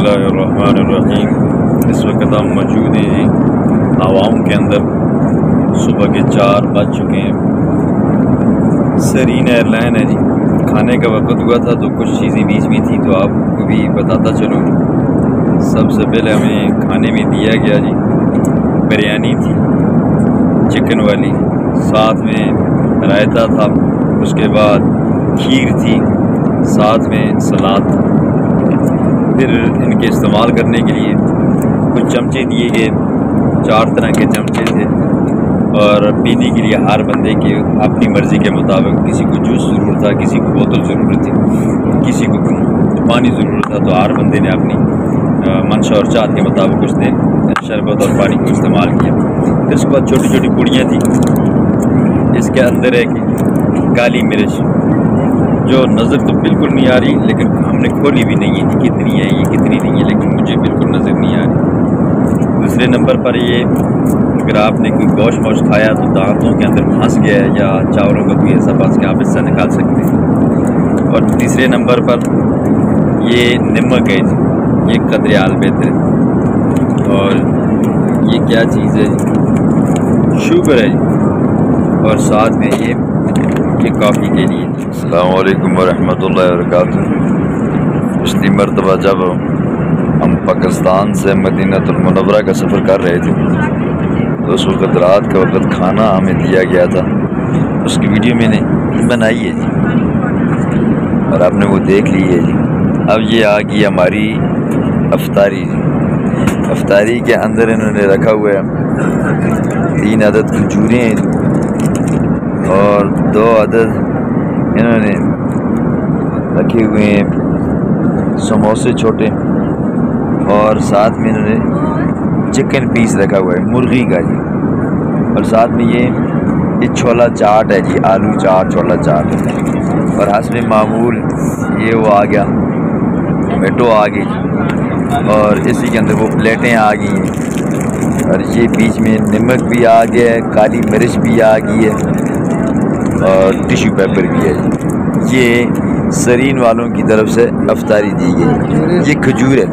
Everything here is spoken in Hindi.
बिस्मिल्लाहिर्रहमानिर्रहीम। इस वक्त हम मौजूद हैं जी हवाओं के अंदर। सुबह के 4 बज चुके हैं। सरीन एयरलाइन है जी। खाने का वक्त हुआ था तो कुछ चीज़ें बीच में थी तो आपको भी बताता चलूँ। सबसे पहले हमें खाने में दिया गया जी बिरयानी थी चिकन वाली, साथ में रायता था, उसके बाद खीर थी, साथ में सलाद था। फिर इनके इस्तेमाल करने के लिए कुछ चमचे दिए गए, 4 तरह के चमचे थे। और पीने के लिए हर बंदे के अपनी मर्ज़ी के मुताबिक, किसी को जूस ज़रूरत था, किसी को बोतल ज़रूरत थी, किसी को पानी ज़रूरत था। तो हर बंदे ने अपनी मंशा और चाहत के मुताबिक उसने शरबत और पानी को इस्तेमाल किया। फिर उसके बाद छोटी छोटी पुड़ियाँ थी। इसके अंदर है कि काली मिर्च जो नज़र तो बिल्कुल नहीं आ रही, लेकिन हमने खोली भी नहीं है कि कितनी है ये कितनी नहीं है, लेकिन मुझे बिल्कुल नज़र नहीं आ रही। दूसरे नंबर पर ये अगर आपने कोई गोश्त वोश्त खाया तो दांतों के अंदर फंस गया है या चावलों का कोई ऐसा फंस के आप इससे निकाल सकते हैं। और तीसरे नंबर पर ये नमक है जी, ये कदरे आल बेहतर है। और ये क्या चीज़ है जी, शुगर है जी। और साथ में ये कॉफ़ी के लिए। अस्सलाम वालेकुम वरहमतुल्लाहि वबरकातुहू। पिछली मरतबा जब हम पाकिस्तान से मदीनातुल मुनव्वरा का सफ़र कर रहे थे तो उस वक़्त रात के वक़्त खाना हमें दिया गया था, उसकी वीडियो मैंने बनाई है जी और आपने वो देख ली है जी। अब ये आ गई हमारी अफ्तारी जी। अफ्तारी के अंदर इन्होंने रखा हुआ है 3 अदद खजूरें और 2 अदद इन्होंने रखे हुए हैं समोसे छोटे, और साथ में इन्होंने चिकन पीस रखा हुआ है मुर्गी का जी। और साथ में ये छोला चाट है जी, आलू चाट, छोला चाट। और हस्ब मामूल ये वो आ गया, टमेटो आ गई जी। और इसी के अंदर वो प्लेटें आ गई हैं। और ये बीच में नमक भी आ गया है, काली मिर्च भी आ गई है और टिश्यू पेपर भी है जी। ये सरीन वालों की तरफ से अफ्तारी दी गई। ये खजूर है।